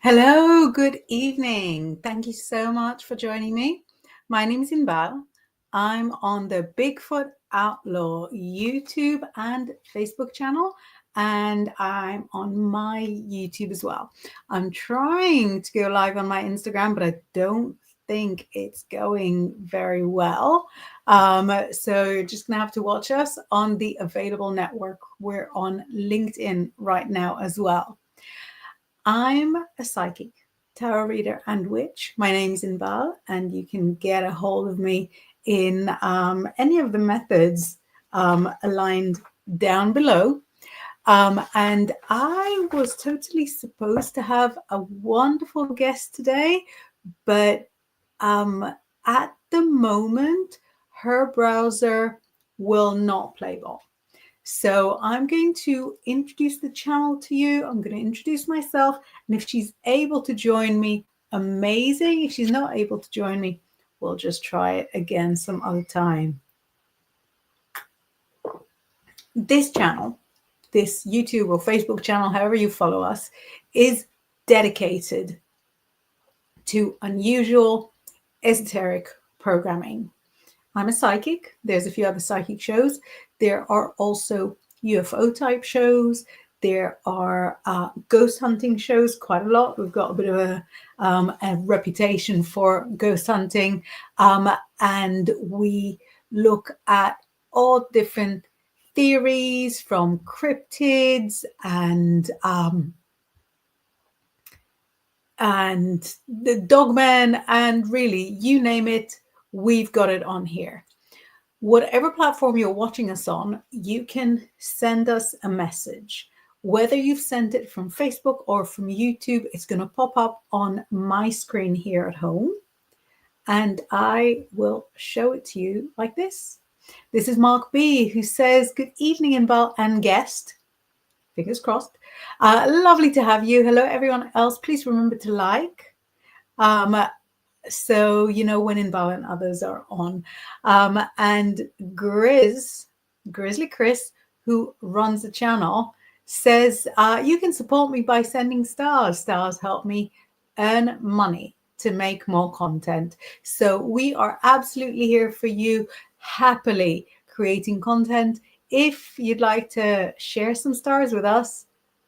Hello, good evening. Thank you so much for joining me. My name is Inbaal. I'm on the Bigfoot Outlaw YouTube and Facebook channel, and I'm on my YouTube as well. I'm trying to go live on my Instagram, but I don't think it's going very well. So you're just gonna have to watch us on the available network. We're on LinkedIn right now as well. I'm a psychic, tarot reader, and witch. My name's Inbaal, and you can get a hold of me in any of the methods aligned down below. And I was totally supposed to have a wonderful guest today, but at the moment, her browser will not play ball. So I'm going to introduce the channel to you. I'm going to introduce myself. And if she's able to join me, amazing. If she's not able to join me, we'll just try it again some other time. This channel, this YouTube or Facebook channel, however you follow us, is dedicated to unusual, esoteric programming. I'm a psychic. There's a few other psychic shows. There are also UFO type shows. There are ghost hunting shows, quite a lot. We've got a bit of a reputation for ghost hunting. And we look at all different theories from cryptids and the dogmen, and really, you name it, we've got it on here. Whatever platform you're watching us on, you can send us a message. Whether you've sent it from Facebook or from YouTube, it's going to pop up on my screen here at home. And I will show it to you like this. This is Mark B, who says, good evening, Inbaal and guest. Fingers crossed. Lovely to have you. Hello, everyone else. Please remember to like. So you know when Inbaal and others are on. And Grizzly Chris, who runs the channel, says, you can support me by sending stars. Stars help me earn money to make more content. So we are absolutely here for you, happily creating content. If you'd like to share some stars with us,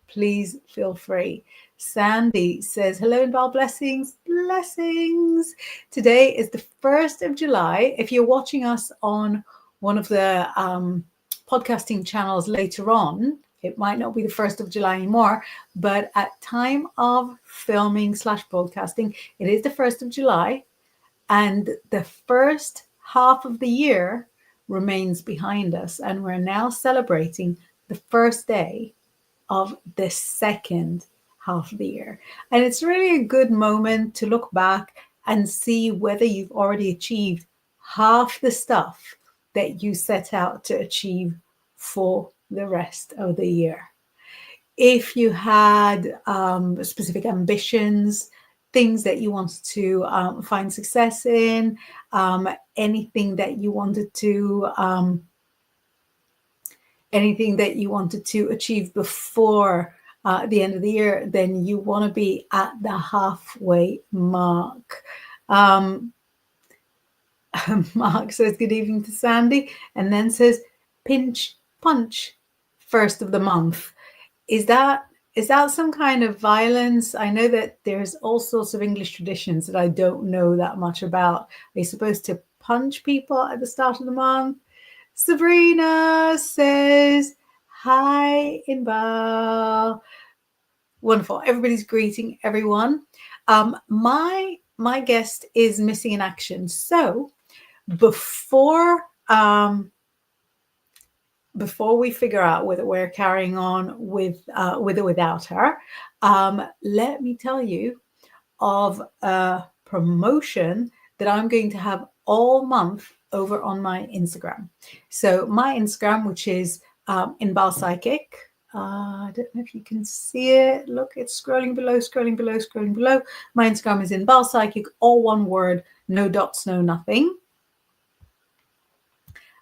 please feel free. Sandy says, hello, Inbaal, blessings, blessings. Today is the 1st of July. If you're watching us on one of the podcasting channels later on, it might not be the 1st of July anymore, but at time of filming / broadcasting, it is the 1st of July. And the first half of the year remains behind us. And we're now celebrating the first day of the second half of the year. And it's really a good moment to look back and see whether you've already achieved half the stuff that you set out to achieve for the rest of the year. If you had specific ambitions, things that you wanted to find success in, anything that you wanted to achieve before the end of the year, then you want to be at the halfway mark. Mark says good evening to Sandy, and then says pinch punch, 1st of the month. Is that some kind of violence? I know that there's all sorts of English traditions that I don't know that much about. Are you supposed to punch people at the start of the month? Sabrina says, hi, Inbaal. Wonderful. Everybody's greeting everyone. My guest is missing in action. So before we figure out whether we're carrying on with or without her, let me tell you of a promotion that I'm going to have all month over on my Instagram. So my Instagram, which is Inbaal Psychic. I don't know if you can see it. Look, it's scrolling below. My Instagram is Inbaal Psychic, all one word, no dots, no nothing.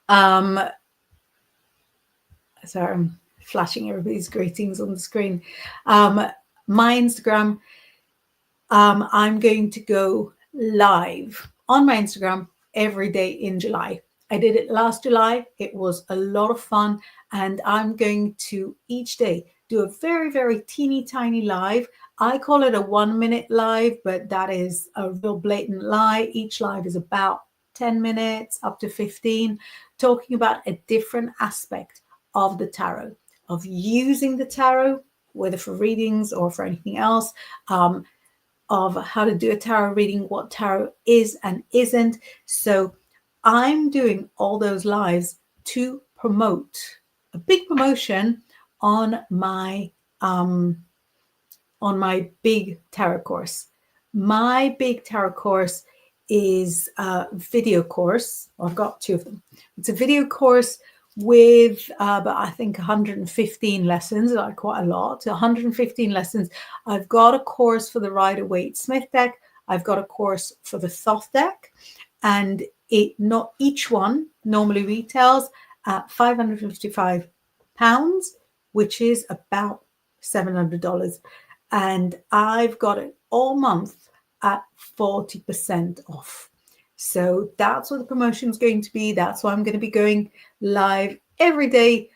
Sorry, I'm flashing everybody's greetings on the screen. My Instagram I'm going to go live on my Instagram every day in July. I did it last July. It was a lot of fun. And I'm going to each day do a very, very teeny tiny live. I call it a 1 minute live, but that is a real blatant lie. Each live is about 10 minutes up to 15, talking about a different aspect of the tarot, of using the tarot, whether for readings or for anything else. Of how to do a tarot reading, what tarot is and isn't. So I'm doing all those lives to promote a big promotion on my big tarot course. My big tarot course is a video course. I've got two of them. It's a video course with but I think 115 lessons, like quite a lot. 115 lessons. I've got a course for the Rider-Waite Smith deck. I've got a course for the Thoth deck, and not each one normally retails at £555, which is about $700. And I've got it all month at 40% off. So that's what the promotion is going to be. That's why I'm going to be going live every day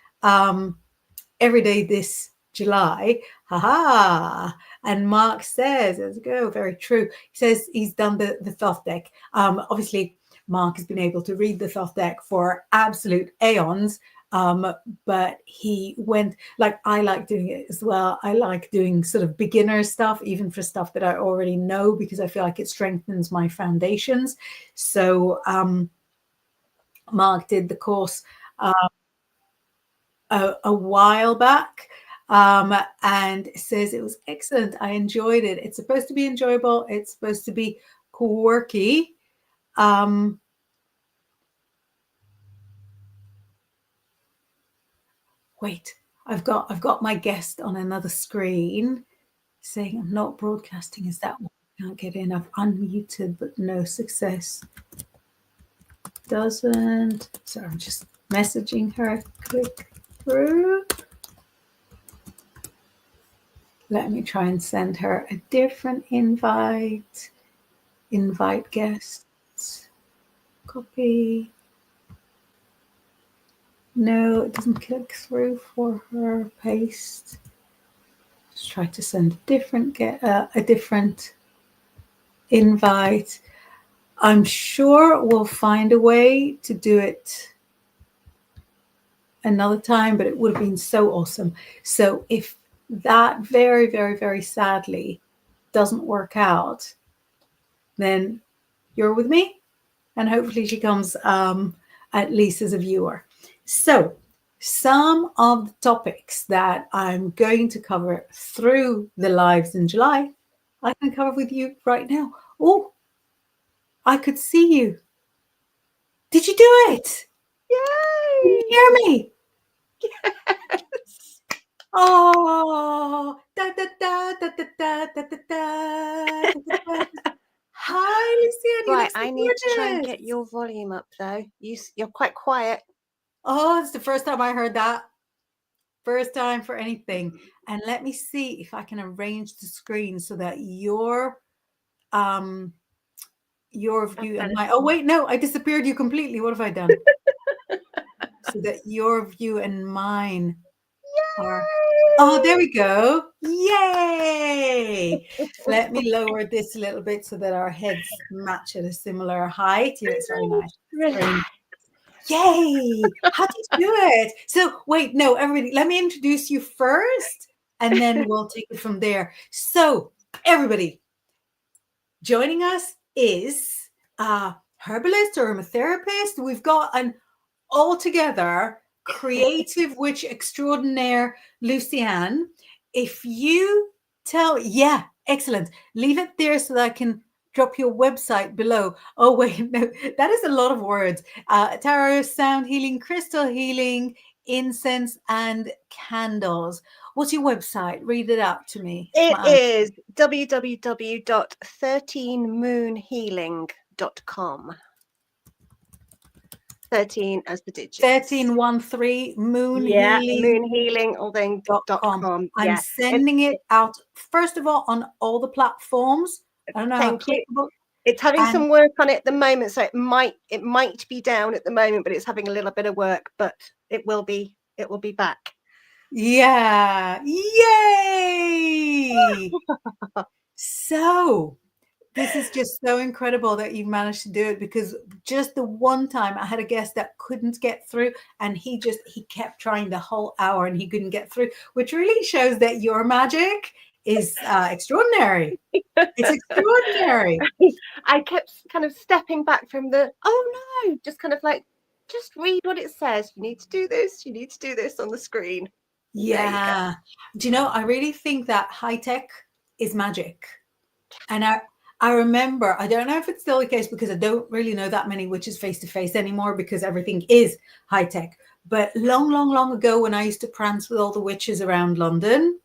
this July. Haha. And Mark says, let's go, very true. He says he's done the Thoth deck. Obviously, Mark has been able to read the Thoth deck for absolute aeons. But he went, like, I like doing it as well. I like doing sort of beginner stuff, even for stuff that I already know, because I feel like it strengthens my foundations. So Mark did the course a while back, and says it was excellent. I enjoyed it. It's supposed to be enjoyable. It's supposed to be quirky. Wait, I've got my guest on another screen saying I'm not broadcasting. Is that why I can't get in? I've unmuted, but no success. Doesn't. So I'm just messaging her. Click through. Let me try and send her a different invite. Invite guests. Copy. No, it doesn't click through for her. Paste. Let's try to send a different invite. I'm sure we'll find a way to do it another time, but it would have been so awesome. So if that very, very, very sadly doesn't work out, then you're with me, and hopefully she comes at least as a viewer. So some of the topics that I'm going to cover through the lives in July, I can cover with you right now. Oh, I could see you. Did you do it? Yay! Can you hear me? Yes. Oh, da da da da da da da da da. Hi, Lucian. Right, I need to try and get your volume up, though. You're quite quiet. Oh, it's the first time I heard that. First time for anything. And let me see if I can arrange the screen so that your view and mine. Oh wait, no, I disappeared you completely. What have I done? So that your view and mine are. Oh, there we go. Yay! Let me lower this a little bit so that our heads match at a similar height. Yeah, it's very nice. Very. Yay! How did you do it? So wait, no, everybody, let me introduce you first, and then we'll take it from there. So everybody, joining us is a herbalist or aromatherapist. We've got an altogether creative witch extraordinaire, Lucian. If you yeah, excellent. Leave it there so that I can drop your website below. Oh, wait, no, that is a lot of words. Tarot, sound healing, crystal healing, incense, and candles. What's your website? Read it out to me. It is www.13moonhealing.com. 13 as the digits. 1313 moon Yeah, healing. moonhealing.com. I'm Yeah. sending it out, first of all, on all the platforms. I don't know how Thank you. clickable. It's having And some work on it at the moment, so it might be down at the moment, but it's having a little bit of work, but it will be back. yeah, yay! So this is just so incredible that you've managed to do it, because just the one time I had a guest that couldn't get through, and he kept trying the whole hour and he couldn't get through, which really shows that your magic is extraordinary. It's extraordinary. I kept kind of stepping back from the, oh no, just kind of like, just read what it says. You need to do this. You need to do this on the screen. Yeah. Do you know, I really think that high tech is magic. And I remember, I don't know if it's still the case, because I don't really know that many witches face to face anymore, because everything is high tech. But long, long, long ago, when I used to prance with all the witches around London,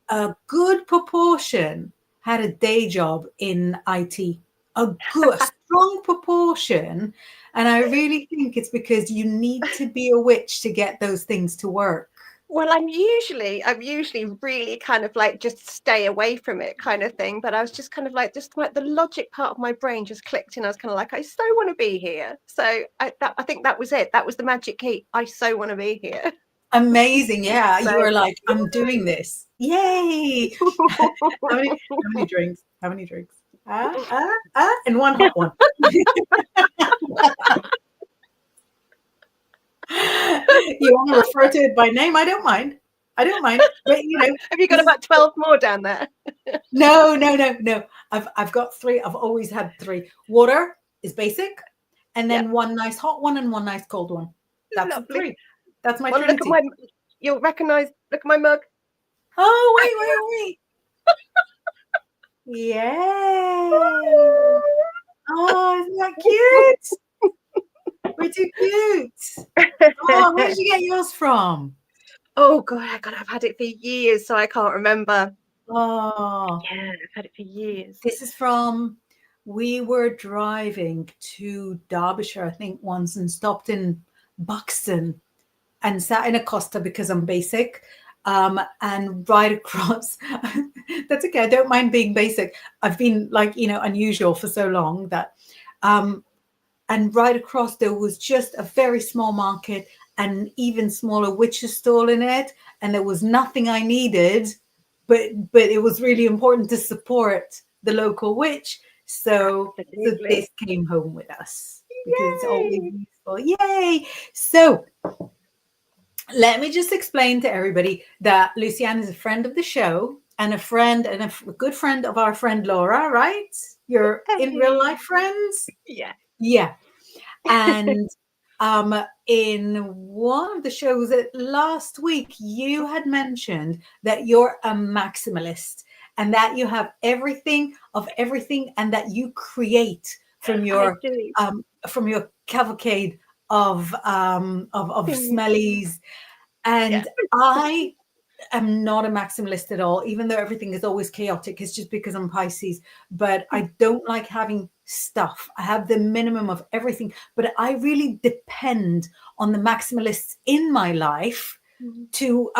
a good proportion had a day job in IT. A strong proportion. And I really think it's because you need to be a witch to get those things to work. Well, I'm usually really kind of like just stay away from it kind of thing. But I was just kind of like, just like the logic part of my brain just clicked, and I was kind of like, I so want to be here. So I think that was it. That was the magic key. I so want to be here. Amazing. Yeah. So, You were like, I'm doing this. Yay. How many drinks? How many drinks? And one hot one. You want to refer to it by name? I don't mind. But have you got about 12 more down there? No. I've got 3. I've always had 3. Water is basic, and then one nice hot one and one nice cold one. That's Lovely. 3. That's my well, trinity. You'll recognize. Look at my mug. Oh, wait. Yay. Oh, isn't that cute? We're too cute. Oh, where did you get yours from? Oh God, I've had it for years, so I can't remember. Oh, yeah, I've had it for years. This is from, we were driving to Derbyshire, I think, once, and stopped in Buxton and sat in a Costa, because I'm basic. And right across, that's okay. I don't mind being basic. I've been unusual for so long that, and right across there was just a very small market, and an even smaller witch's stall in it. And there was nothing I needed, but it was really important to support the local witch. So this came home with us, because it's always useful. Yay! So let me just explain to everybody that Luciane is a friend of the show, and a good friend of our friend Laura, right? You're in real life friends? Yeah. And in one of the shows last week, you had mentioned that you're a maximalist, and that you have everything of everything, and that you create from your cavalcade of smellies. And I am not a maximalist at all, even though everything is always chaotic. It's just because I'm Pisces. But I don't like having stuff. I have the minimum of everything, but I really depend on the maximalists in my life to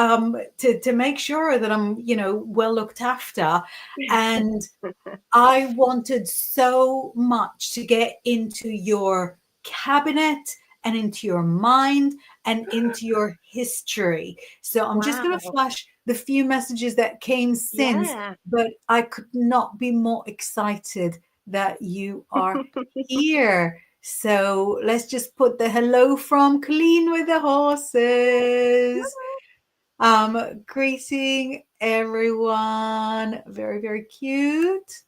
make sure that I'm well looked after. And I wanted so much to get into your cabinet and into your mind and into your history. So I'm just going to flash the few messages that came since, but I could not be more excited that you are here. So let's just put the hello from Colleen with the horses. Greeting everyone. Very, very cute.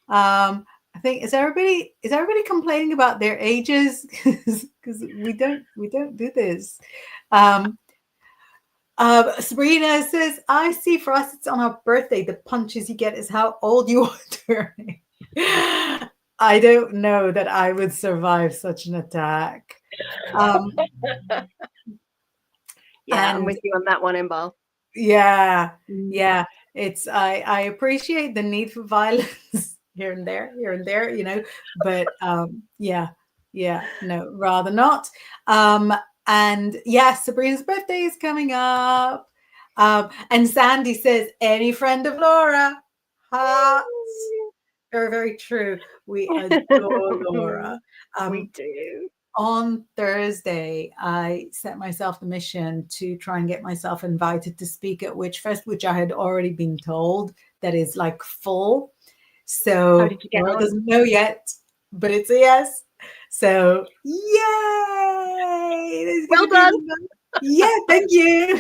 I think is everybody complaining about their ages? Because we don't do this. Sabrina says, I see, for us it's on our birthday. The punches you get is how old you are turning. I don't know that I would survive such an attack. I'm with you on that one, Inbaal. Yeah. It's I appreciate the need for violence here and there, but yeah. Yeah, no, rather not. And yes, Sabrina's birthday is coming up. And Sandy says, any friend of Laura? Hearts. Very, very true. We adore Laura. We Um, do. on Thursday, I set myself the mission to try and get myself invited to speak at Witchfest, which I had already been told that is like full. How So did you get Laura on? doesn't know yet, but it's a yes. So yay! There's Well gonna be done. yeah, thank you.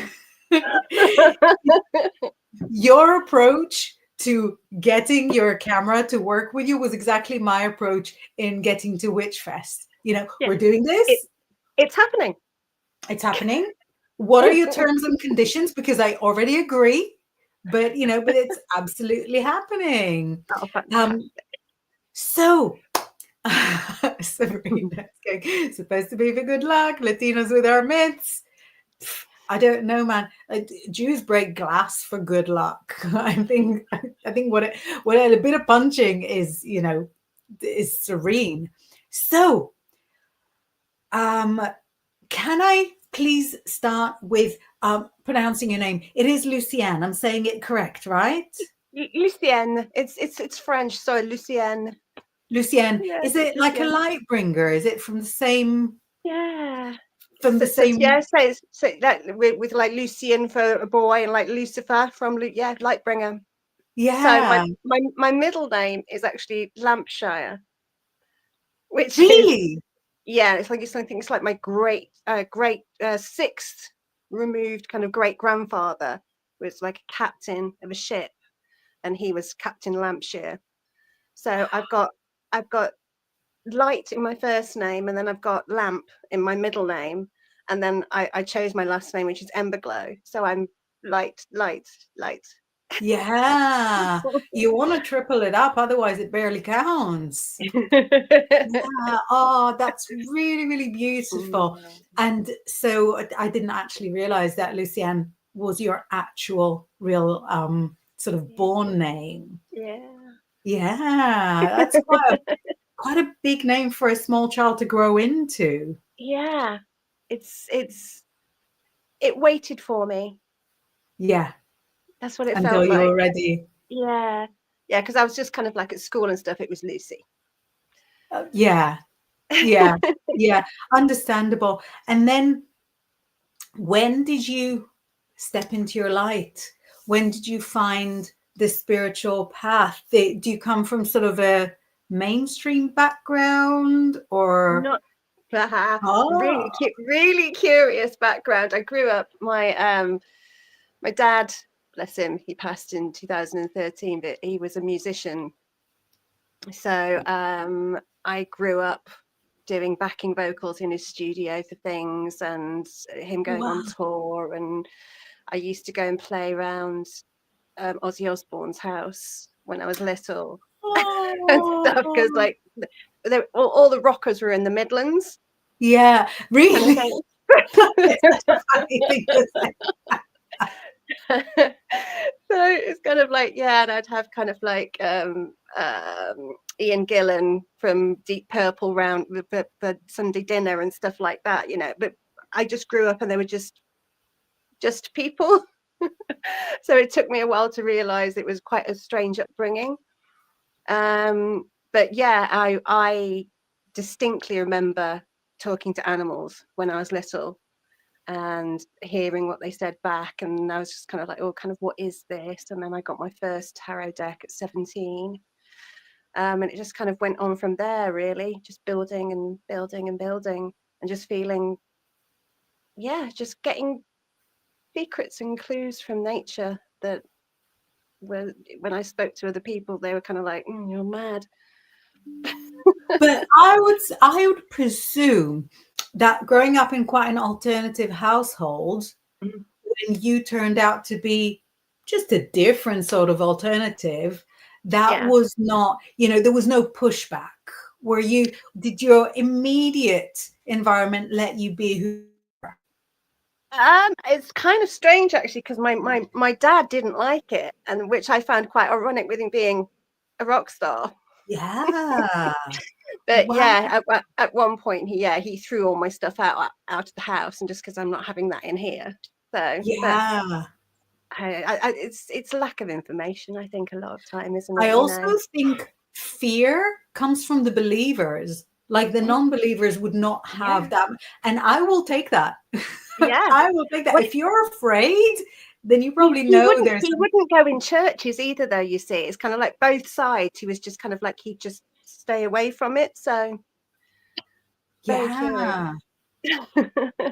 Your approach to getting your camera to work with you was exactly my approach in getting to Witchfest. You know, Yeah, we're doing it, this, it's happening. it's happening. What are your terms and conditions? Because I already agree, but you know, but it's absolutely happening. Oh, fantastic. So Sabrina, okay, supposed to be for good luck. Latinos with our mitts. I don't know, man. Jews break glass for good luck. I think what a bit of punching is, you know, is serene. So, um, can I please start with pronouncing your name? It is Lucienne. I'm saying it correct, right? Lucienne. It's French, so Lucienne. Lucienne. Yeah, Is it like a Lucienne. light bringer? Is it from the same Yeah. from the So same? yeah, so that with like Lucian for a boy and like Lucifer from yeah, Lightbringer. So Yeah. my middle name is actually Lampshire, which is Really? yeah, it's like something. It's like my great sixth removed kind of great grandfather was like a captain of a ship, and he was Captain Lampshire. So I've got light in my first name, and then I've got lamp in my middle name, and then I chose my last name, which is Emberglow. So I'm light, light, light. Yeah. You want to triple it up, otherwise it barely counts. Yeah. Oh, that's really, really beautiful. And so I didn't actually realize that Lucienne was your actual real sort of born name. Yeah. Yeah, that's quite a big name for a small child to grow into. Yeah. It waited for me. Yeah, That's what it until felt you like. were ready. Yeah. Yeah, because I was just kind of like at school and stuff, it was Lucy. Yeah, yeah, yeah, understandable. And then when did you step into your light? When did you find the spiritual path? Do you come from sort of a mainstream background or? Not Oh, really curious background. I grew up my dad, bless him, he passed in 2013, but he was a musician. So I grew up doing backing vocals in his studio for things, and him going on wow. tour. And I used to go and play around Ozzy Osbourne's house when I was little and stuff, because Oh, like all the rockers were in the Midlands yeah, kind of really? thing. It's such a funny thing to say. So it's kind of like, yeah, and I'd have kind of like Ian Gillan from Deep Purple round for Sunday dinner and stuff like that, you know. But I just grew up and they were just people. So it took me a while to realize it was quite a strange upbringing. But yeah, I distinctly remember talking to animals when I was little and hearing what they said back, and I was just kind of like, oh, kind of what is this? And then I got my first tarot deck at 17, and it just kind of went on from there, really, just building and building and building, and just feeling, yeah, just getting secrets and clues from nature that were, when I spoke to other people, they were kind of like, you're mad. But I would presume that growing up in quite an alternative household, Mhm. when you turned out to be just a different sort of alternative, that Yeah. was not, you know, there was no pushback. Did your immediate environment let you be who you were? It's kind of strange actually, because my dad didn't like it, and which I found quite ironic with him being a rock star. Yeah. But Wow. yeah, at one point he threw all my stuff out of the house, and just because I'm not having that in here. So that's Yeah. it's lack of information, I think, a lot of time, isn't I it? You also know. think fear comes from the believers. Like the non-believers would not have Yeah. that. And I will take that. Yeah. I will take that. Well, If you're afraid, then you he, probably he know wouldn't there's he some. wouldn't go in churches either, though. You see, it's kind of like both sides. He was just kind of like he'd just stay away from it. So very curious. Yeah,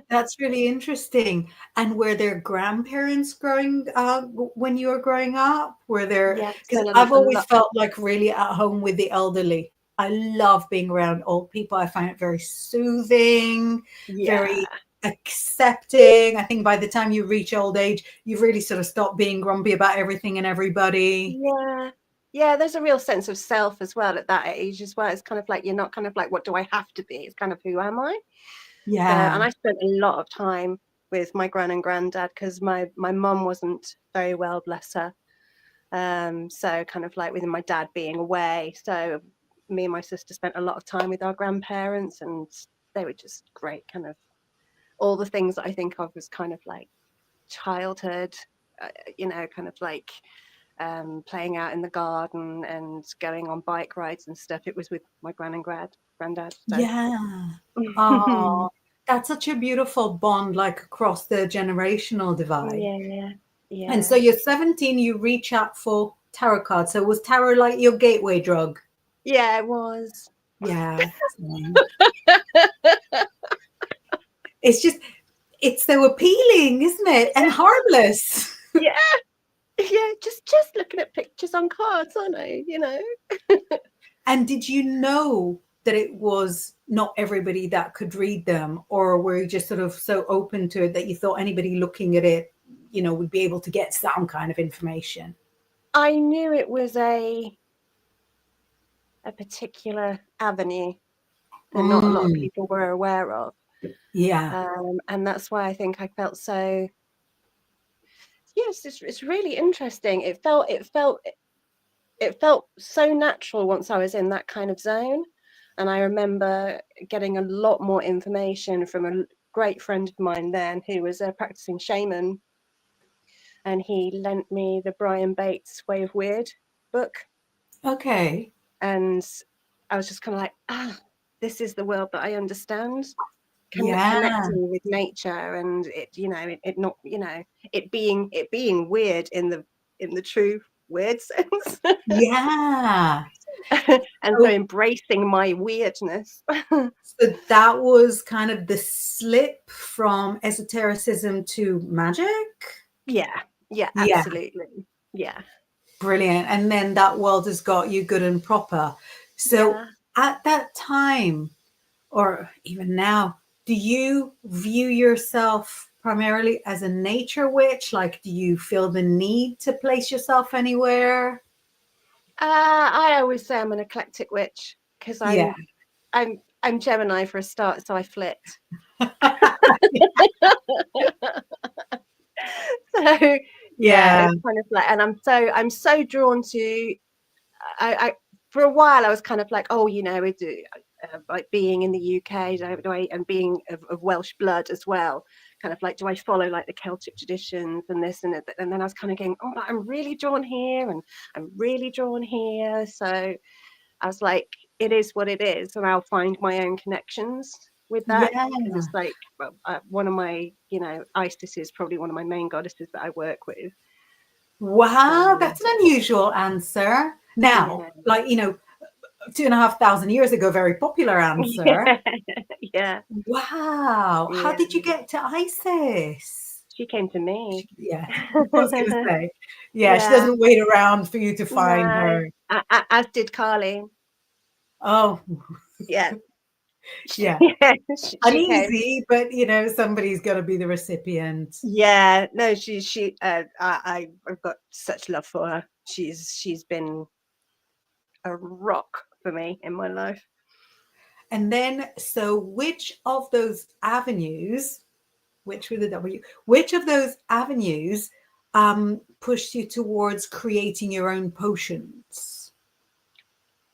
that's really interesting. And were there grandparents when you were growing up? Were there, Yeah, because spent I've a always lot. felt like really at home with the elderly. I love being around old people. I find it very soothing, Yeah. very accepting. I think by the time you reach old age, you've really sort of stopped being grumpy about everything and everybody. Yeah. Yeah, there's a real sense of self as well at that age as well. It's kind of like you're not kind of like, what do I have to be? It's kind of, who am I? So, Yeah. and I spent a lot of time with my gran and granddad because my mum wasn't very well, bless her. So kind of like with my dad being away. So me and my sister spent a lot of time with our grandparents, and they were just great. Kind of all the things that I think of as kind of like childhood, kind of like playing out in the garden and going on bike rides and stuff. It was with my gran and granddad. So Yeah. Oh, that's such a beautiful bond, like across the generational divide. yeah, And so yeah, you're 17, you reach out for tarot cards. So was tarot like your gateway drug? yeah, it was. Yeah. Same. It's just, it's so appealing, isn't it? And harmless. Yeah, yeah, just looking at pictures on cards, aren't I? You know. And did you know that it was not everybody that could read them? Or were you just sort of so open to it that you thought anybody looking at it, would be able to get some kind of information? I knew it was a particular avenue that not a lot of Mm, people were aware of, yeah. and that's why I think I felt so. Yes, it's really interesting. It felt so natural once I was in that kind of zone, and I remember getting a lot more information from a great friend of mine then who was a practicing shaman, and he lent me the Brian Bates Way of Weird book. Okay. And I was just kind of like, this is the world that I understand. Yeah. Connecting with nature, and it not, it being weird in the true weird sense. Yeah. And so So, embracing my weirdness. so that was kind of the slip from esotericism to magic. Yeah, yeah, Yeah. absolutely. Yeah, Brilliant. And then that world has got you good and proper. So yeah. at that time, or even now, do you view yourself primarily as a nature witch? Like, do you feel the need to place yourself anywhere? I always say I'm an eclectic witch because Yeah. I'm Gemini for a start, so I flit. So yeah, Yeah. it's kind of like, and I'm so drawn to. I for a while I was kind of like, oh, like being in the UK, and being of Welsh blood as well. Kind of like, do I follow like the Celtic traditions and this and it? And then I was kind of going, oh, but I'm really drawn here, and I'm really drawn here. So I was like, it is what it is, and I'll find my own connections with that, Yeah. because it's like, well, one of my, Isis is probably one of my main goddesses that I work with. Wow, So that's an unusual answer. Now, yeah, like, 2,500 years ago, very popular answer. yeah, Wow. How yeah. did you get to ISIS? She came to me. Yeah, I was going to say. Yeah, she Yeah, doesn't wait around for you to find no, her. as did Carly. Oh, Yeah, yeah. yeah, she came. Uneasy, but, somebody's got to be the recipient. Yeah, no, I've got such love for her. She's been a rock for me in my life. And then, so which of those avenues, which with a W, which of those avenues pushed you towards creating your own potions?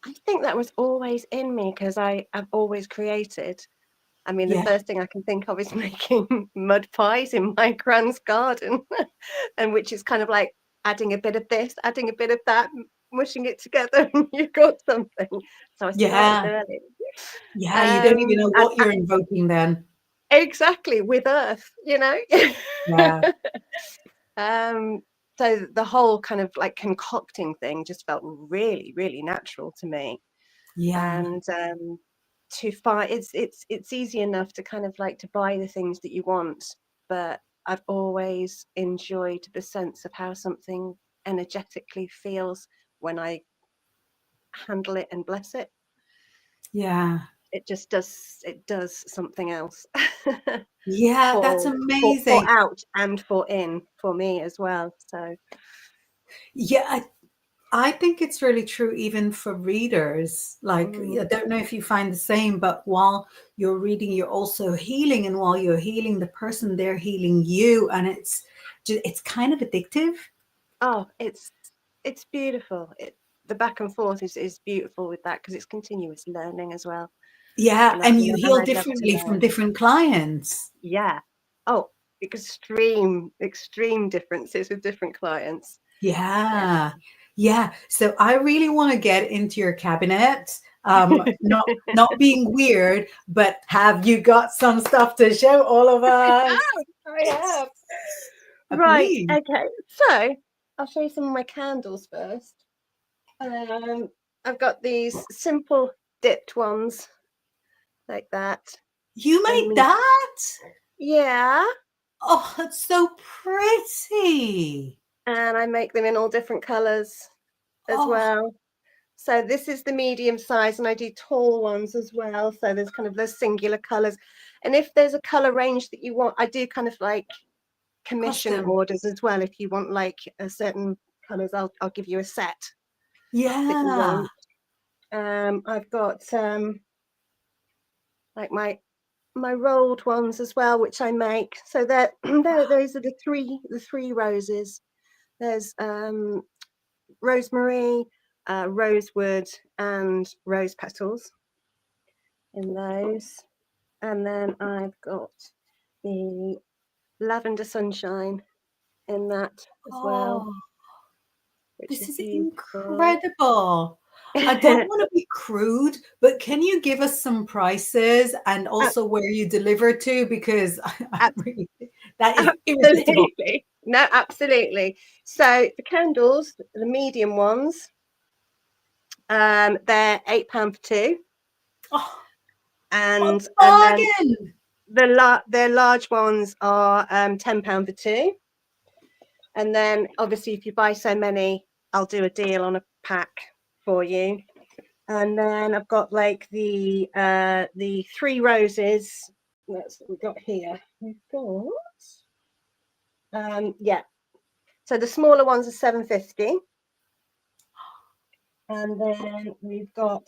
I think that was always in me because I've always created. I mean, the Yeah. first thing I can think of is making mud pies in my grand's garden, and which is kind of like adding a bit of this, adding a bit of that, mushing it together, and you've got something. So I started Yeah. early. Yeah. You don't even know And what you're invoking then. exactly with earth, you know. Yeah. um, so the whole kind of like concocting thing just felt really, really natural to me. Yeah. And to find it's easy enough to kind of like to buy the things that you want, but I've always enjoyed the sense of how something energetically feels when I handle it and bless it. Yeah. It just does something else. Yeah. That's For amazing. out and for in for me as well. So Yeah. I think it's really true, even for readers. Like, I don't know if you find the same, but while you're reading, you're also healing. And while you're healing the person, they're healing you. And it's kind of addictive. oh, it's beautiful. The back and forth is beautiful with that because it's continuous learning as well. Yeah. You know, And and, you and heal I'd love to differently from learn. different clients. Yeah. Oh, extreme differences with different clients. Yeah. Yeah. Yeah. So I really want to get into your cabinet. Not being weird, but have you got some stuff to show all of us? I have. Right. Please. Okay. So I'll show you some of my candles first. Um, I've got these simple dipped ones like that. You And made me, that? yeah. Oh, it's so pretty. And I make them in all different colours as Oh, well. So this is the medium size, and I do tall ones as well. So there's kind of those singular colours. And if there's a colour range that you want, I do kind of like commission custom. orders as well. If you want like a certain colours, I'll give you a set that you Yeah. want. I've got like my rolled ones as well, which I make. So that those are the three roses. There's rosemary, rosewood, and rose petals in those. And then I've got the lavender sunshine in that as well, Oh, which this is is beautiful. incredible. I don't want to be crude, but can you give us some prices and also where you deliver to? Because I really, that is irresistible. Absolutely. No, absolutely. So the candles, the medium ones, they're £8 for two, Oh, what and a then bargain. their large ones are £10 for two. And then obviously, if you buy so many, I'll do a deal on a pack for you. And then I've got like the three roses. That's what we've got here. We've got yeah. So the smaller ones are £7.50. And then we've got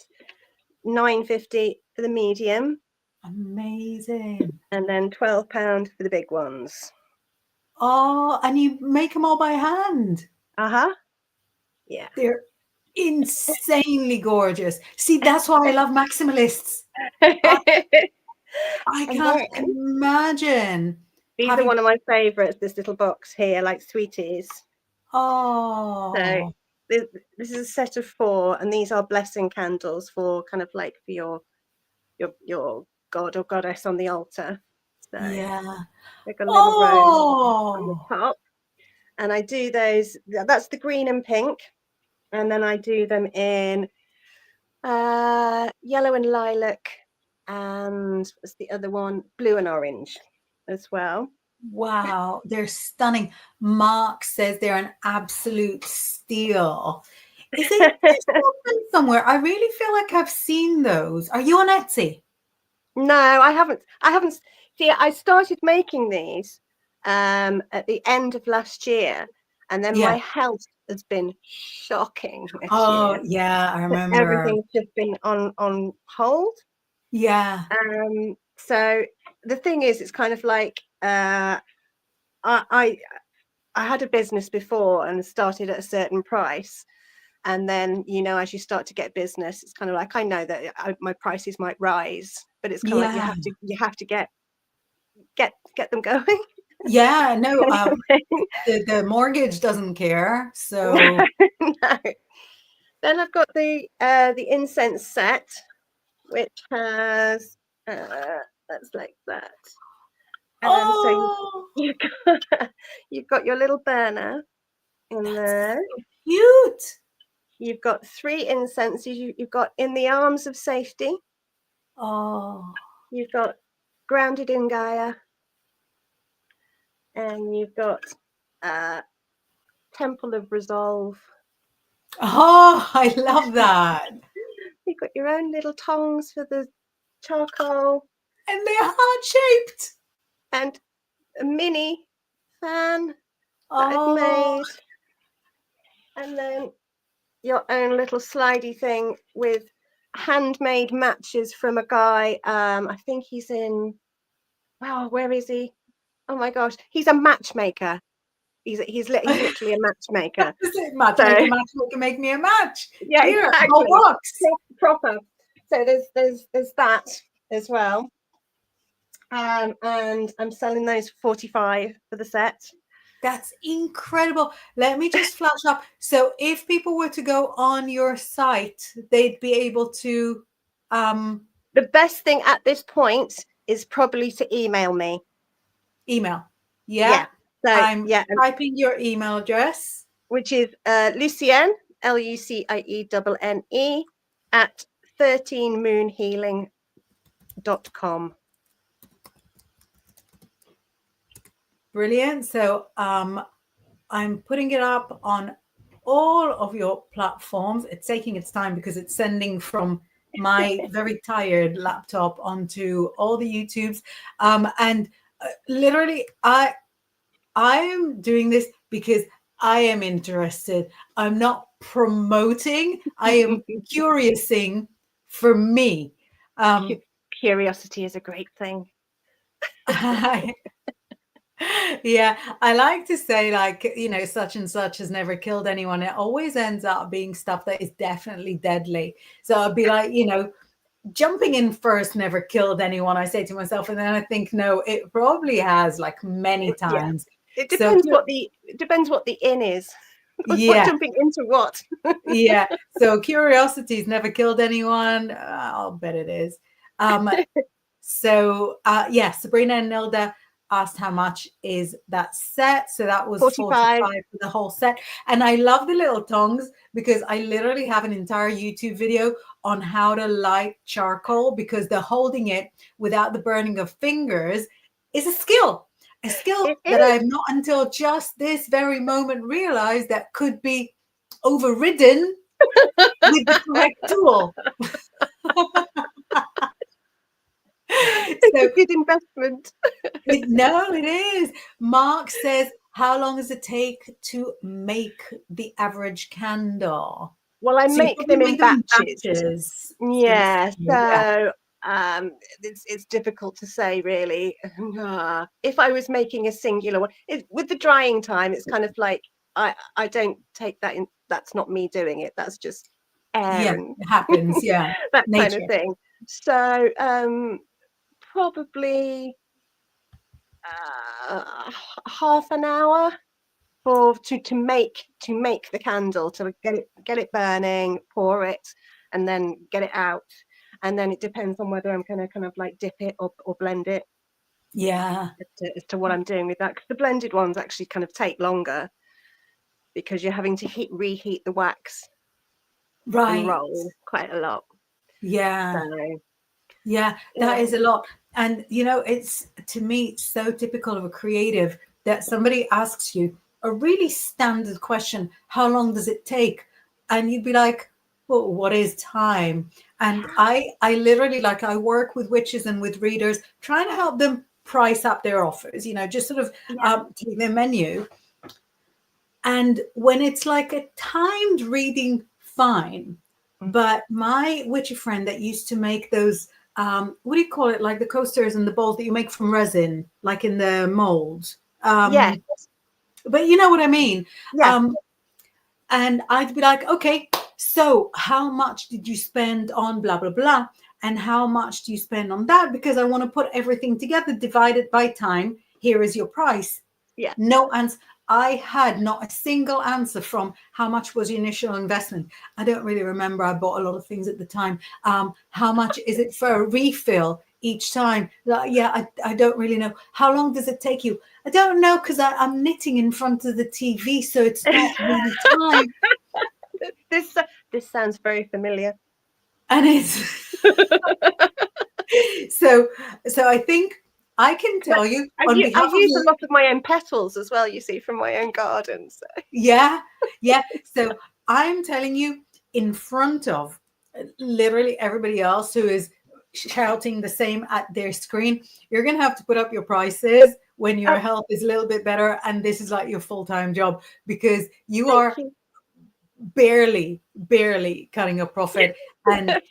£9.50 for the medium, Amazing. and then £12 for the big ones. Oh, and you make them all by hand. Uh-huh. Yeah. They're insanely gorgeous. See, that's why I love maximalists. I, I And can't then imagine these are having, one of my favorites, this little box here, like sweeties. So oh, this is a set of four, and these are blessing candles for kind of like for your god or goddess on the altar. So yeah. like a little rose on the Oh, top. And I do those, that's the green and pink. And then I do them in yellow and lilac, and what's the other one? Blue and orange as well. wow. They're stunning. Mark says they're an absolute steal. Is it they're still somewhere? I really feel like I've seen those. Are you on Etsy? No, I haven't. I haven't. See, I started making these at the end of last year, and then Yeah. my health has been shocking this Oh, year. yeah, I So remember. everything's just been on hold. Yeah. So the thing is, it's kind of like I I had a business before and started at a certain price, And then, you know, as you start to get business, it's kind of like, I know that my prices might rise, but it's kind of like you have to get them going. Yeah, no, Kind of thing. the mortgage doesn't care. So No. Then I've got the incense set, which has that's like that. So oh, you've got your little burner in there. so cute. You've got 3 incenses. You've got in the arms of safety. Oh, You've got grounded in Gaia, and you've got temple of resolve. oh, I love that. You've got your own little tongs for the charcoal, And they're heart-shaped. and a mini fan that I've Oh, made, and then your own little slidey thing with handmade matches from a guy. I think he's in, wow, where is he? Oh my gosh, he's a matchmaker. He's literally a matchmaker. matchmaker, matchmaker, make me a match. Yeah, Here, exactly. whole box. Proper. So there's that as well. And I'm selling those for 45 for the set. That's incredible. Let me just flash up. So if people were to go on your site, they'd be able to The best thing at this point is probably to email me. email. Yeah. So I'm typing your email address. Which is Lucienne, LUCIENNE at 13moonhealing.com. Brilliant. So I'm putting it up on all of your platforms. It's taking its time because it's sending from my very tired laptop onto all the YouTubes. And literally, I am doing this because I am interested. I'm not promoting. I am curiousing for me. Curiosity is a great thing. Yeah, I like to say, like, you know, such and such has never killed anyone. It always ends up being stuff that is definitely deadly. So I'd be like, you know, jumping in first never killed anyone, I say to myself, and then I think, no, it probably has, like, many times. It depends what the in is. Yeah. Jumping into what? Yeah. So curiosity's never killed anyone. I'll bet it is. So yeah, Sabrina and Nilda asked how much is that set. So that was 45 for the whole set. And I love the little tongs because I literally have an entire YouTube video on how to light charcoal, because the holding it without the burning of fingers is a skill that I have not until just this very moment realized that could be overridden with the correct tool. It's a good investment. No, it is. Mark says, how long does it take to make the average candle? Well, I make them in batches. Yeah, so it's difficult to say, really. If I was making a singular one, with the drying time, it's kind of like I don't take that in. That's not me doing it. That's just air. Yeah, it happens. Yeah, that kind of thing. So probably half an hour to make the candle, to get it burning, pour it, and then get it out. And then it depends on whether I'm going to kind of like dip it or blend it. Yeah, as to what I'm doing with that, because the blended ones actually kind of take longer because you're having to reheat the wax, right, and roll quite a lot. Yeah. So, yeah, that is a lot. And you know, it's, to me, so typical of a creative that somebody asks you a really standard question: how long does it take? And you'd be like, well, what is time? And I literally, like, I work with witches and with readers, trying to help them price up their offers, you know, just sort of take their menu. And when it's like a timed reading, fine. But my witchy friend that used to make those, what do you call it? Like the coasters and the bowls that you make from resin, like in the mold. yes. But you know what I mean? Yeah. And I'd be like, okay, So how much did you spend on blah, blah, blah? And how much do you spend on that? Because I want to put everything together, divided by time. Here is your price. Yeah. No answer. I had not a single answer from how much was your initial investment. I don't really remember. I bought a lot of things at the time. How much is it for a refill each time? Yeah, I don't really know. How long does it take you? I don't know, because I'm knitting in front of the TV, so it's not really time. This sounds very familiar. And it's so I think I can tell you on behalf I use of a lot of my own petals as well, you see, from my own garden. So. yeah. So I'm telling you, in front of literally everybody else who is shouting the same at their screen, you're going to have to put up your prices when your health is a little bit better and this is like your full-time job, because you are barely cutting a profit. And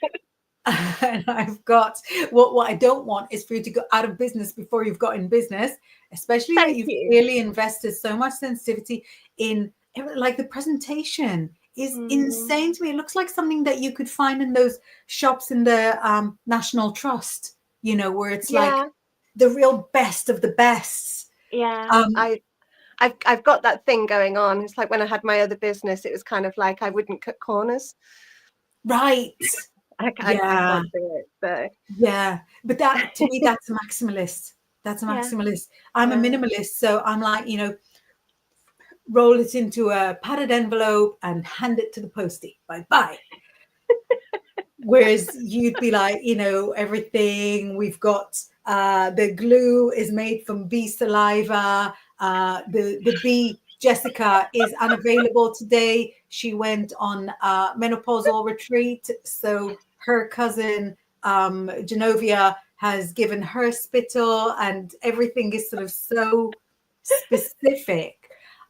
and I've got what I don't want is for you to go out of business before you've got in business, especially that you've clearly invested so much sensitivity in, like, the presentation is insane to me. It looks like something that you could find in those shops in the National Trust, you know, where it's like the real best of the best. I've got that thing going on. It's like when I had my other business, it was kind of like I wouldn't cut corners. Right. I can't do it. So. Yeah. But that, to me, that's a maximalist. That's a maximalist. I'm a minimalist. So I'm like, you know, roll it into a padded envelope and hand it to the postie. Bye-bye. Whereas you'd be like, you know, everything we've got, the glue is made from bee saliva. The bee Jessica is unavailable today. She went on menopausal retreat. So her cousin Genovia has given her spittle, and everything is sort of so specific.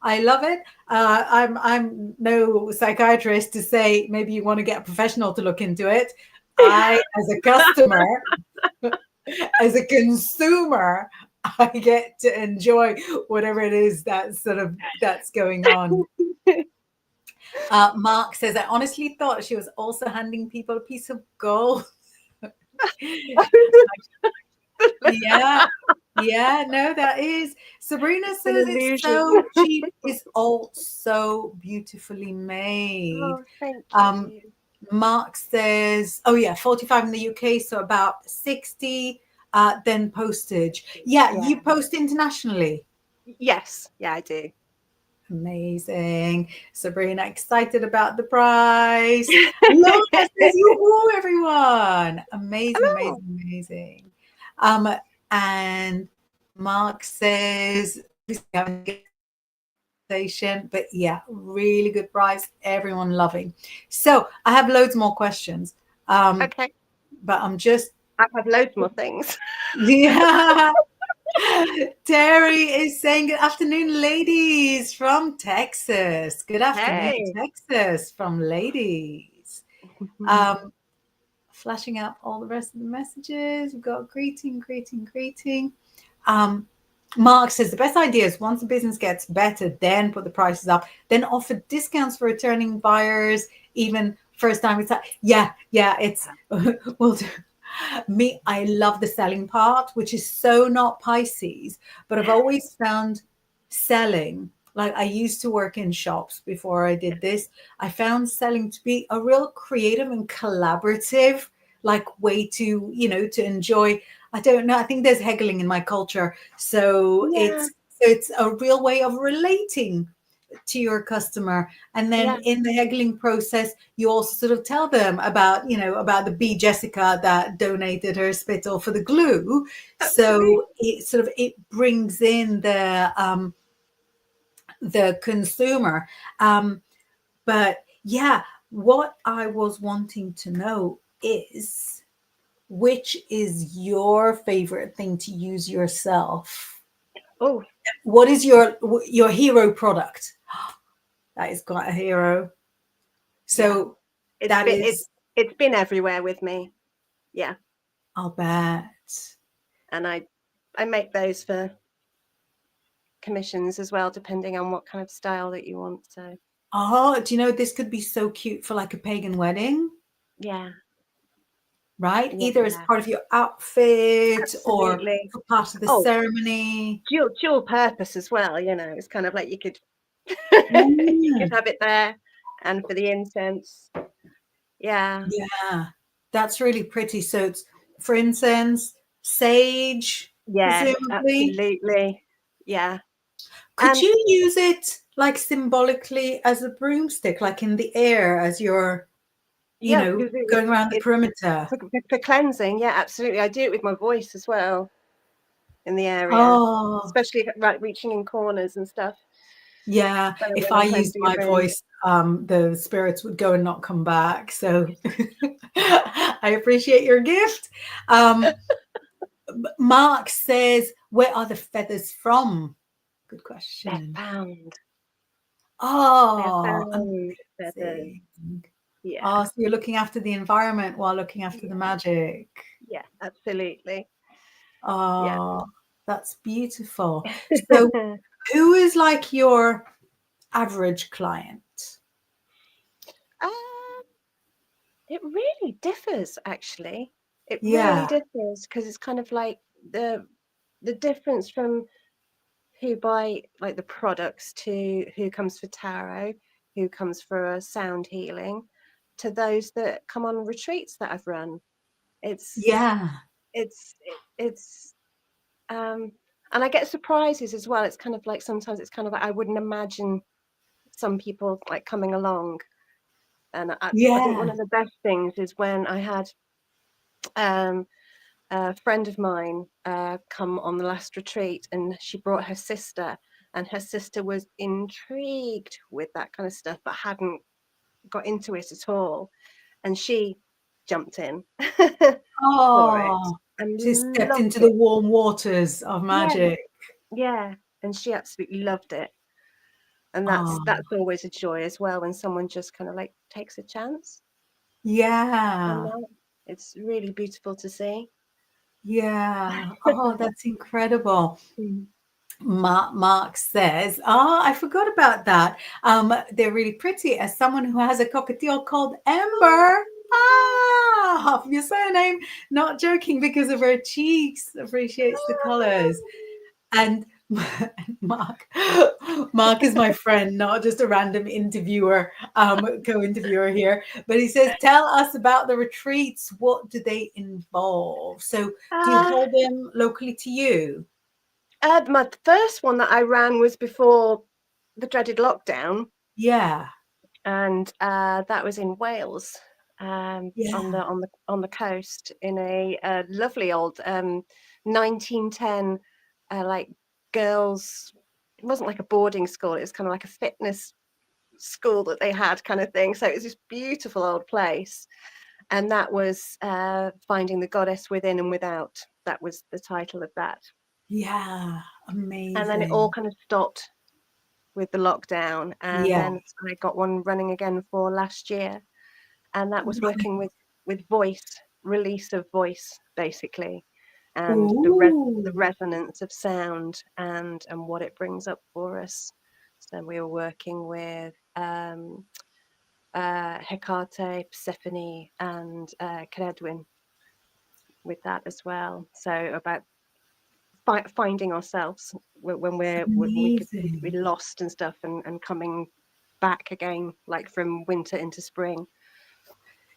I love it. I'm no psychiatrist to say maybe you want to get a professional to look into it. I, as a customer, as a consumer, I get to enjoy whatever it is that's going on. Mark says, I honestly thought she was also handing people a piece of gold. Yeah, no, that is. Sabrina says it's so cheap. It's all so beautifully made. Oh, thank you. Mark says, oh yeah, 45 in the UK, so about 60, then postage. Yeah, you post internationally. Yes, I do. Amazing. Sabrina excited about the price. Lorna says, yoo-hoo, everyone. Amazing. And Mark says, but yeah, really good price. Everyone loving. So I have loads more questions. Okay. But I have loads more things. Yeah. Terry is saying good afternoon, ladies from Texas. Good afternoon, Texas from ladies. Flashing out all the rest of the messages. We've got greeting. Mark says the best idea is once the business gets better, then put the prices up, then offer discounts for returning buyers, even first time. It's like, it's we'll do. Me, I love the selling part, which is so not Pisces, but I've always found selling, like I used to work in shops before I did this. I found selling to be a real creative and collaborative, like, way to, you know, to enjoy. I don't know. I think there's haggling in my culture. So it's a real way of relating to your customer. And then in the haggling process, you also sort of tell them about, you know, about the bee Jessica that donated her spittle for the glue. So it brings in the consumer. But yeah, what I was wanting to know is, which is your favorite thing to use yourself? Oh, what is your hero product? That is quite a hero. So it's been everywhere with me. Yeah, I'll bet. And I make those for commissions as well, depending on what kind of style that you want. So Oh, do you know this could be so cute for like a pagan wedding, Yeah, right? Either as yeah, part of your outfit or absolutely. for part of the Oh, ceremony. dual purpose as well. You know, it's kind of like you could you could Mm, have it there, and for the incense. Yeah, yeah, that's really pretty. So it's, for incense, sage, yeah, presumably. absolutely. Yeah, Could and you use it like symbolically as a broomstick, like in the air as you're, yeah, going around the it perimeter? for cleansing. Yeah, absolutely. I do it with my voice as well in the area, Oh, especially right reaching in corners and stuff yeah. If when I I'm used cleansing a my room. voice, the spirits would go and not come back. So I appreciate your gift. Um, Mark says, "Where are the feathers from?" Good They're question. found. They're Oh, found feathers. amazing. Yeah, Oh, so you're looking after the environment while looking after the yeah, magic. yeah, absolutely. Yeah. Oh, that's beautiful. So, who is like your average client? Um, it really differs, actually. It really Yeah, differs because it's kind of like the difference from who buy like the products to who comes for tarot, who comes for a sound healing, to those that come on retreats that I've run. It's yeah, it's and I get surprises as well. It's kind of like sometimes it's kind of like I wouldn't imagine some people like coming along. And I think one yeah, of the best things is when I had um, a friend of mine come on the last retreat, and she brought her sister, and her sister was intrigued with that kind of stuff, but hadn't got into it at all. And she jumped in for it Oh, she and stepped loved into the it. warm waters of Yeah, magic. yeah. And she absolutely loved it. And Oh, that's always a joy as well when someone just kind of like takes a chance on yeah, that. It's really beautiful to see. yeah. Oh, that's incredible. Mm. Mark says, I forgot about that. They're really pretty. As someone who has a cockatiel called Amber, half of your surname, not joking because of her cheeks, appreciates the colors. And Mark, Mark is my friend, not just a random interviewer, co-interviewer here. But he says, tell us about the retreats. What do they involve? So, do you Uh, hold them locally to you? my first one that I ran was before the dreaded lockdown, Yeah, and that was in Wales, on yeah, the coast in a lovely old 1910 like girls. It wasn't like a boarding school; it was kind of like a fitness school that they had, kind of thing. So it was this beautiful old place, and that was Finding the Goddess Within and Without. That was the title of that. yeah. And then it all Amazing. kind of stopped with the lockdown, and Yeah. then I got one running again for last year, and that was working with voice, release of voice, basically, and the Ooh. resonance of sound, and what it brings up for us. So we were working with Hecate, Persephone, and Cadwin with that as well. So about finding ourselves when we're Amazing. lost and stuff, and coming back again, like from winter into spring.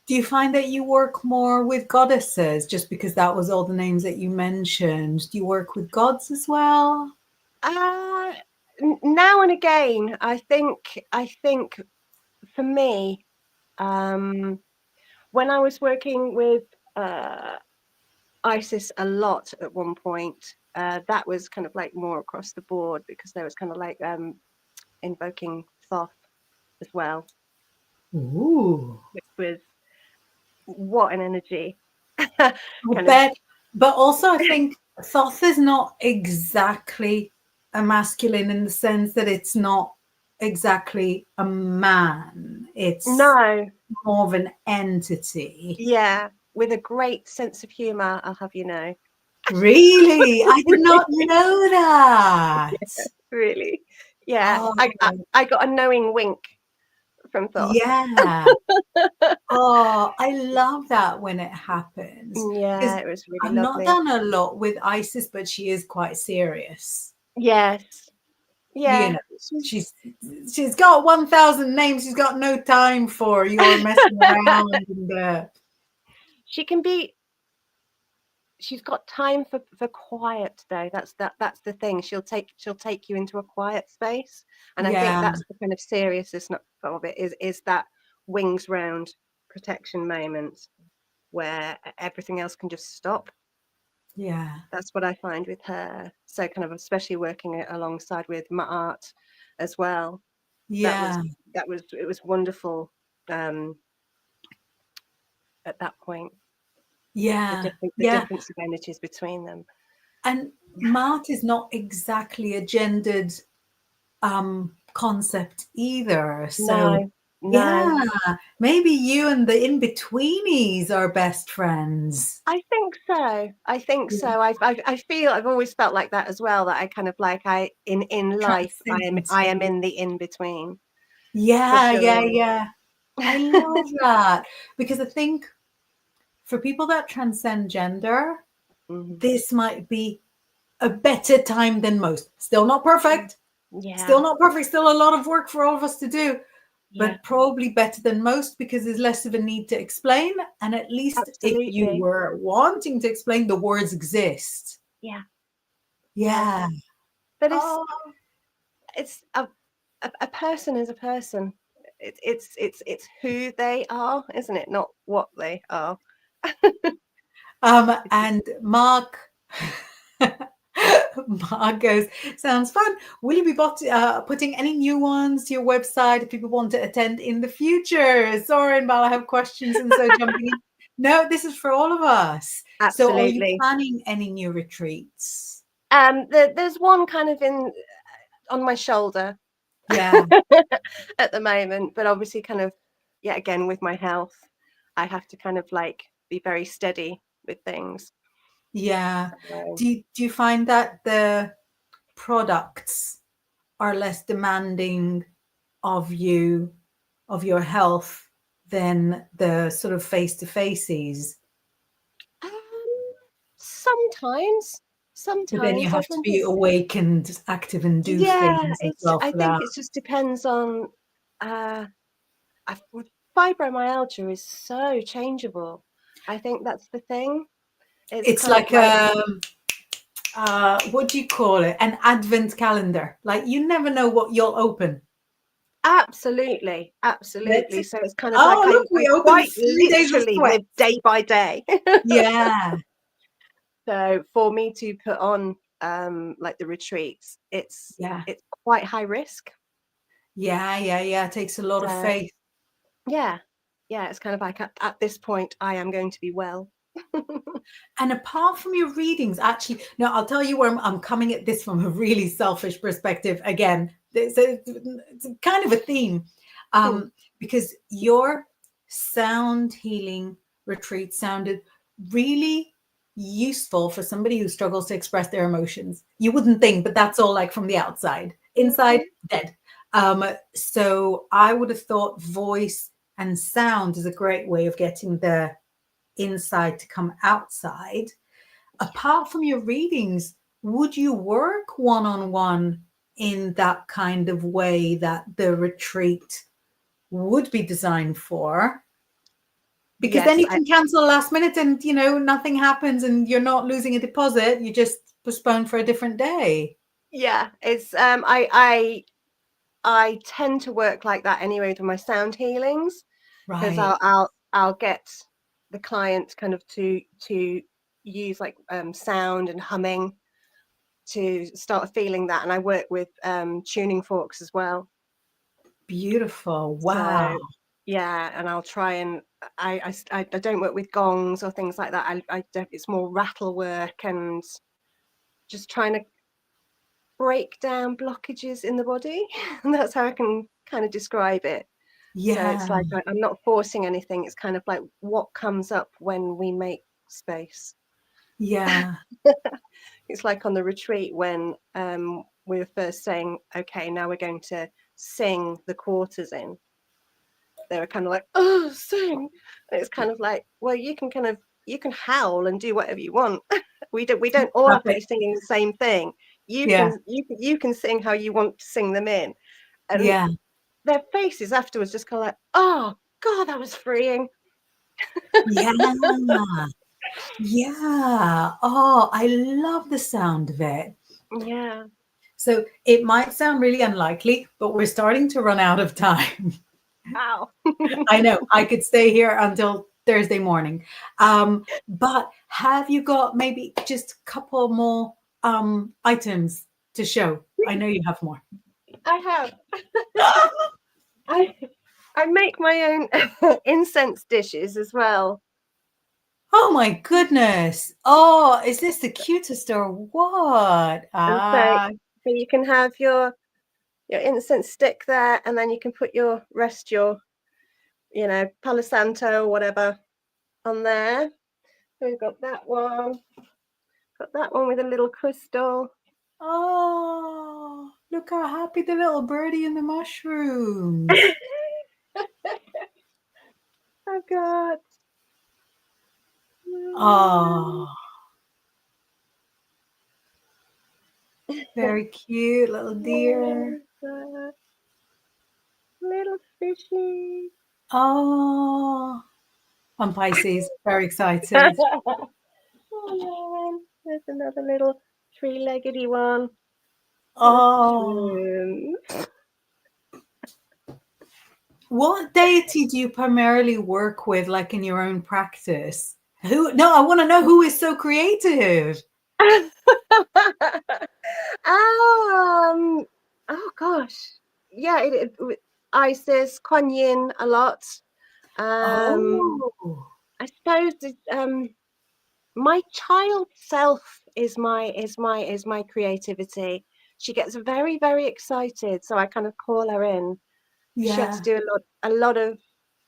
Do you find that you work more with goddesses just because that was all the names that you mentioned? Do you work with gods as well? uh Now and again, I think for me, um when I was working with uh Isis a lot at one point, that was kind of like more across the board, because there was kind of like invoking Thoth as well, Ooh. which was what an energy. I Kind of bet. But also, I think Thoth is not exactly a masculine in the sense that it's not exactly a man. It's no, more of an entity. yeah, with a great sense of humor, I'll have you know. Really? I did not know that. Really, yeah. Oh, I got a knowing wink from thought. Yeah. Oh, I love that when it happens. Yeah, Because it was really I've not lovely. done a lot with Isis, but she is quite serious. Yes. You Yeah. know, she's got 1,000 names. She's got no time for your messing around and She can be. She's got time for quiet though. That's the thing. She'll take you into a quiet space, and I think yeah, that's the kind of seriousness of it. Is that wings round protection moment where everything else can just stop. yeah, That's what I find with her. So kind of especially working alongside with my art as well. That was yeah, it was wonderful at that point. yeah, The yeah. difference of energies between them. And Mart is not exactly a gendered concept either. So No, no. yeah, maybe you and the in-betweenies are best friends. I think so. I think Yeah. so. I feel I've always felt like that as well. That I kind of like in life Transcendent. I am in the in between for Yeah, yeah, sure. yeah. I love that because I think for people that transcend gender, Mhm. this might be a better time than most. Still not perfect. Yeah, Still not perfect. Still a lot of work for all of us to do, yeah, but probably better than most because there's less of a need to explain. And at least if you absolutely. were wanting to explain, the words exist. Yeah, yeah. Yeah. But Oh, it's a person is a person. It's who they are, isn't it? Not what they are. and Mark. Mark goes, sounds fun. Will you be putting any new ones to your website if people want to attend in the future? Sorry, Inbaal, I have questions and so jumping in. No, this is for all of us. So are you Absolutely. planning any new retreats? There's one kind of on my shoulder Yeah, at the moment, but obviously kind of again with my health, I have to kind of like be very steady with things. yeah. So, Do you find that the products are less demanding of you, of your health, than the sort of face-to-faces? um, sometimes But then you I have to think be awake and active and do things as well I for think that. it just depends on uh with fibromyalgia is so changeable. I think that's the thing. It's It's kind of like like what do you call it? An advent calendar. Like you never know what you'll open. absolutely, That's absolutely. it. So it's kind of like Oh, look, I we opened quite 3 days of literally sweat. live day by day. Yeah, So for me to put on like the retreats, yeah, it's quite high risk. yeah, yeah, yeah. It takes a lot of So faith. yeah, yeah, it's kind of like at this point I am going to be well. And apart from your readings, actually, no, I'll tell you where I'm coming at this from a really selfish perspective. Again, it's kind of a theme, Hmm. because your sound healing retreat sounded really useful for somebody who struggles to express their emotions. You wouldn't think, but that's all like from the outside. Inside, Mhm. dead. So I would have thought voice and sound is a great way of getting the inside to come outside. Apart from your readings, would you work one on one in that kind of way that the retreat would be designed for? Because then Yes, you can cancel last minute and nothing happens and you're not losing a deposit. You just postpone for a different day. yeah, it's I tend to work like that anyway with my sound healings because Right. I'll get the client kind of to use like sound and humming to start feeling that, and I work with tuning forks as well. Beautiful. So Wow. yeah, and I'll try and I don't work with gongs or things like that. I don't, it's more rattle work and just trying to break down blockages in the body, and that's how I can kind of describe it. So it's Yeah. like I'm not forcing anything. It's kind of like what comes up when we make space. Yeah. It's like on the retreat when we were first saying, okay, now we're going to sing the quarters in. they were kind of like, oh, sing. And it's kind of like, well, you can howl and do whatever you want. We don't all have to be singing the same thing. Yeah. You can sing how you want to sing them in. And Yeah. their faces afterwards just kind of like, oh God, that was freeing. Yeah. Yeah. Oh, I love the sound of it. Yeah. So it might sound really unlikely, but we're starting to run out of time. Wow. I know I could stay here until Thursday morning. But have you got maybe just a couple more items to show? I know you have more. I have. I I make my own incense dishes as well. Oh my goodness. Oh, is this the cutest or what? And so you can have your incense stick there, and then you can put your Palo Santo or whatever on there. So we've got that one. Got that one with a little crystal. Oh, look how happy the little birdie in the mushrooms. I've got. Oh, very cute little deer. Little fishy. Oh, I'm Pisces, very excited. Oh, there's another little three-leggedy one. Oh, what deity do you primarily work with, like in your own practice? Who? No, I want to know who is so creative. Oh gosh. Yeah, Isis, Kuan Yin a lot. Oh, I suppose my child self is my creativity. She gets very, very excited, so I kind of call her in. She had to yeah. do a lot of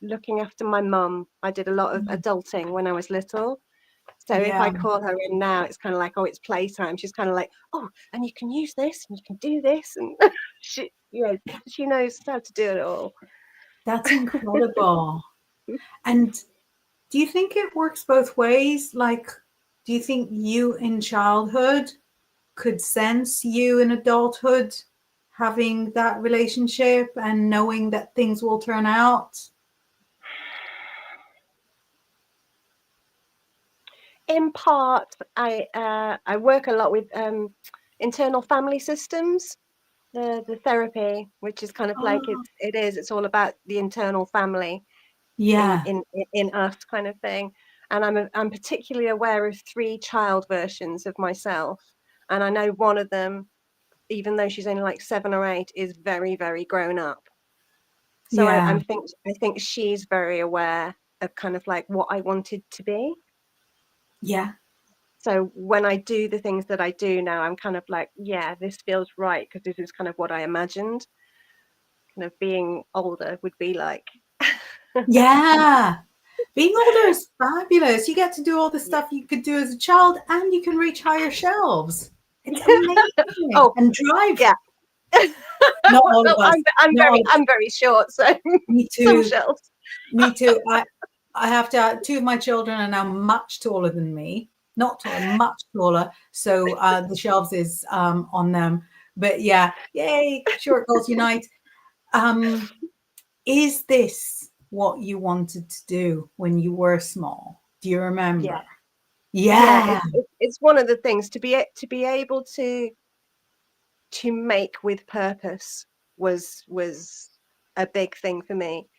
looking after my mum. I did a lot of adulting when I was little. So if I Yeah, call her in now, it's kind of like, oh, it's playtime. She's kind of like, oh, and you can use this and you can do this, and she knows how to do it all. that's incredible. And do you think it works both ways? Like, do you think you in childhood could sense you in adulthood having that relationship and knowing that things will turn out? In part, I work a lot with internal family systems, the therapy, which is kind of like Oh, it's all about the internal family in yeah, in in us kind of thing. And I'm particularly aware of 3 child versions of myself, and I know one of them, even though she's only like 7 or 8, is very, very grown up. So yeah, I think she's very aware of kind of like what I wanted to be. yeah, So when I do the things that I do now, I'm kind of like, yeah, this feels right, because this is kind of what I imagined kind of being older would be like. yeah. Being older is fabulous. You get to do all the Yeah. stuff you could do as a child and you can reach higher shelves. It's amazing. Oh, And drive. yeah. Not all of Well, us. Not all of us. I'm very short, so Me some too. shelves. Me too. I have to. 2 of my children are now much taller than me. Not taller, much taller. So the shelves is on them. But yeah, yay! Short girls unite. Um, is this what you wanted to do when you were small? Do you Yeah, remember? yeah. Yeah, It's one of the things to be able to make with purpose was a big thing for me.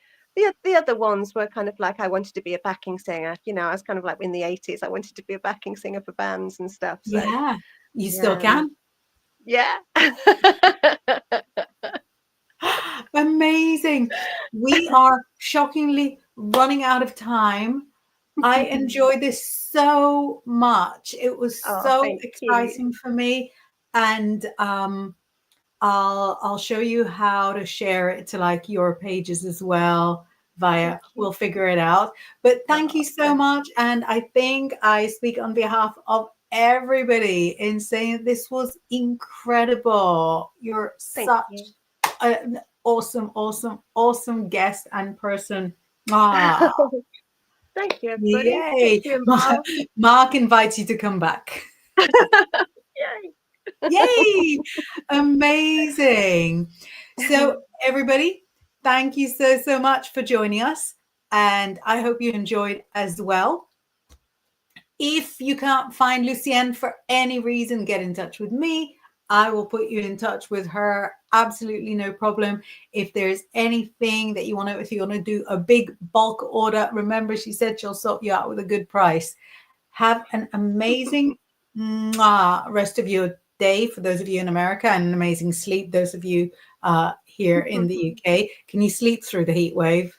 The other ones were kind of like I wanted to be a backing singer. I was kind of like in the 80s. I wanted to be a backing singer for bands and stuff. So yeah. You still yeah, can. yeah. Amazing. We are shockingly running out of time. I enjoyed this so much. It was Oh, so thank you. exciting for me. And I'll show you how to share it to like your pages as well Thank via you. we'll figure it out. But thank Oh, you so much. And I think I speak on behalf of everybody in saying this was incredible. You're thank such you. a awesome, awesome, awesome guest and person. Ah, Thank you, everybody. yay. Thank you, Inbaal. Mark invites you to come back. Yay. Yay! Amazing. So, everybody, thank you so much for joining us. And I hope you enjoyed as well. If you can't find Lucienne for any reason, get in touch with me. I will put you in touch with her. Absolutely no problem. If there's anything that you want to, if you want to do a big bulk order, remember she said she'll sort you out with a good price. Have an amazing rest of your day for those of you in America, and an amazing sleep those of you here in the UK. Can you sleep through the heat wave?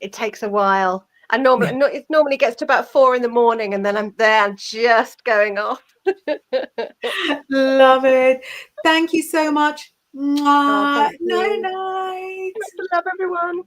It takes a while. And it normally gets to about 4 a.m, and then I'm there just going off. Love it. Thank you so much. Oh, thank Night you. night. Love everyone.